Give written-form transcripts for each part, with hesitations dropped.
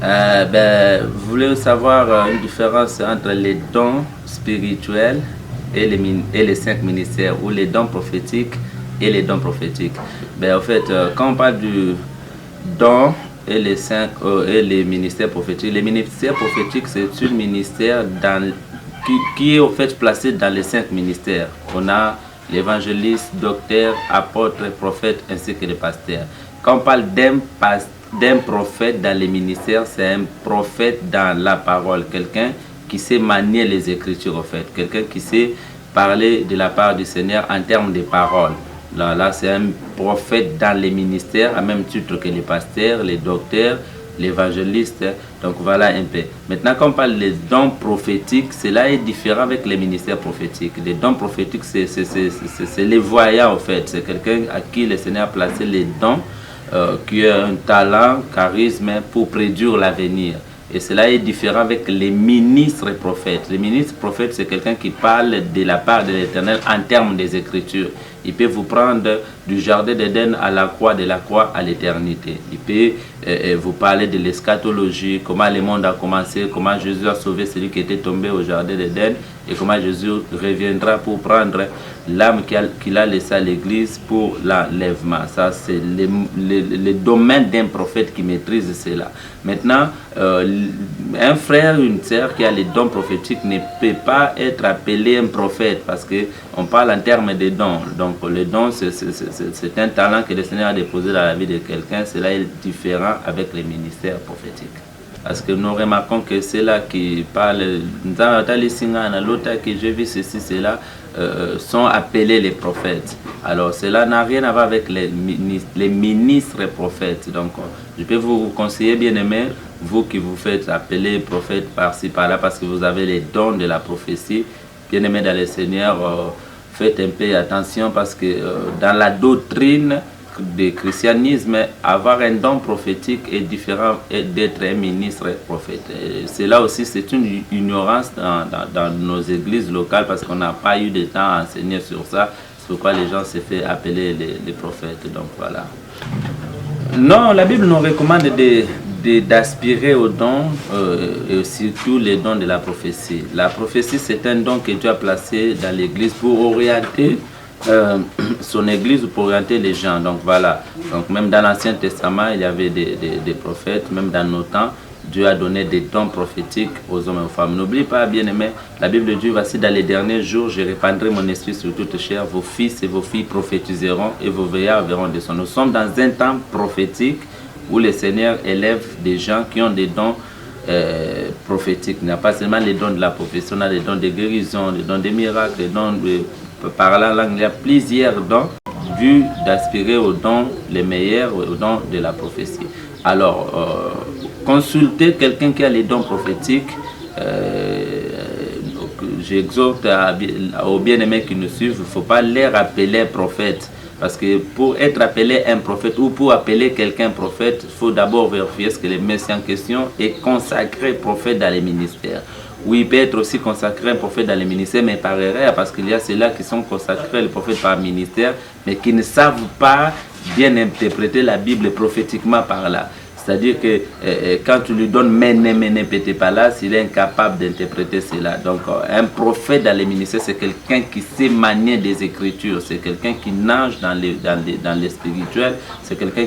Vous voulez savoir une différence entre les dons spirituels et les 5 ministères, ou les dons prophétiques et les dons prophétiques. En fait, quand on parle du don et les ministères prophétiques, les ministères prophétiques, c'est un ministère qui est au fait placé dans les 5 ministères. On a l'évangéliste, docteur, apôtre, prophète ainsi que les pasteurs. Quand on parle d'un prophète dans les ministères, c'est un prophète dans la parole, quelqu'un qui sait manier les Écritures, en fait, quelqu'un qui sait parler de la part du Seigneur en termes de paroles. Là c'est un prophète dans les ministères, à même titre que les pasteurs, les docteurs, l'évangéliste. Donc voilà un peu. Maintenant, quand on parle des dons prophétiques, cela est différent avec les ministères prophétiques. Les dons prophétiques, c'est les voyants, en fait. C'est quelqu'un à qui le Seigneur a placé les dons, qui a un talent, charisme pour prédire l'avenir. Et cela est différent avec les ministres prophètes. Les ministres prophètes, c'est quelqu'un qui parle de la part de l'Éternel en termes des Écritures. Il peut vous prendre du jardin d'Éden à la croix, de la croix à l'éternité. Il peut vous parler de l'eschatologie, comment le monde a commencé, comment Jésus a sauvé celui qui était tombé au jardin d'Éden et comment Jésus reviendra pour prendre l'âme qu'il a laissée à l'église pour l'enlèvement. Ça, c'est le domaine d'un prophète qui maîtrise cela. Maintenant, un frère ou une sœur qui a les dons prophétiques ne peut pas être appelé un prophète parce qu'on parle en termes de dons. Donc, le don, c'est un talent que le Seigneur a déposé dans la vie de quelqu'un. Cela est différent avec les ministères prophétiques. Parce que nous remarquons que c'est là qui parle, l'autre que j'ai vu ceci, cela, sont appelés les prophètes. Alors cela n'a rien à voir avec les ministres prophètes. Donc je peux vous conseiller, bien aimé, vous qui vous faites appeler prophète par-ci par-là parce que vous avez les dons de la prophétie, bien aimé dans le Seigneur, faites un peu attention parce que dans la doctrine du christianisme, avoir un don prophétique est différent d'être un ministre prophète. Cela aussi, c'est une ignorance dans nos églises locales parce qu'on n'a pas eu de temps à enseigner sur ça. C'est pourquoi les gens se font appeler les prophètes. Donc voilà. Non, la Bible nous recommande d'aspirer aux dons et surtout les dons de la prophétie. La prophétie, c'est un don que Dieu a placé dans l'église pour orienter son église, pour orienter les gens. Donc voilà, donc même dans l'Ancien Testament il y avait des prophètes, même dans nos temps Dieu a donné des dons prophétiques aux hommes et aux femmes. N'oublie pas, bien aimé, la Bible dit, voici dans les derniers jours je répandrai mon esprit sur toute chair, vos fils et vos filles prophétiseront et vos veillards verront des songes. Nous sommes dans un temps prophétique où le Seigneur élève des gens qui ont des dons prophétiques. Il n'y a pas seulement les dons de la prophétie, on a les dons de guérison, les dons des miracles, les dons par la langue. Il y a plusieurs dons, vu d'aspirer aux dons les meilleurs, aux dons de la prophétie. Alors, consultez quelqu'un qui a les dons prophétiques. J'exhorte aux bien-aimés qui nous suivent, il ne faut pas les appeler prophètes. Parce que pour être appelé un prophète ou pour appeler quelqu'un prophète, il faut d'abord vérifier ce que le Messie en question est consacré prophète dans les ministères. Oui, il peut être aussi consacré un prophète dans les ministères, mais par erreur, parce qu'il y a ceux-là qui sont consacrés les prophètes par ministère, mais qui ne savent pas bien interpréter la Bible prophétiquement par là. C'est-à-dire que quand tu lui donnes mene pété pas là, s'il est incapable d'interpréter cela. Donc un prophète dans les ministères, c'est quelqu'un qui sait manier des Écritures, c'est quelqu'un qui nage dans les spirituels, c'est quelqu'un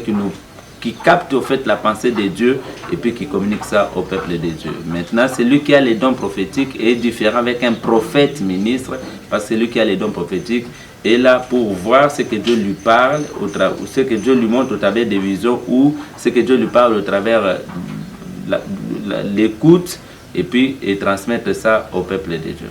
qui capte au fait la pensée de Dieu et puis qui communique ça au peuple de Dieu. Maintenant, celui qui a les dons prophétiques est différent avec un prophète ministre, parce que celui qui a les dons prophétiques est là pour voir ce que Dieu lui parle, ce que Dieu lui montre au travers des visions, ou ce que Dieu lui parle au travers l'écoute, et puis transmettre ça au peuple de Dieu.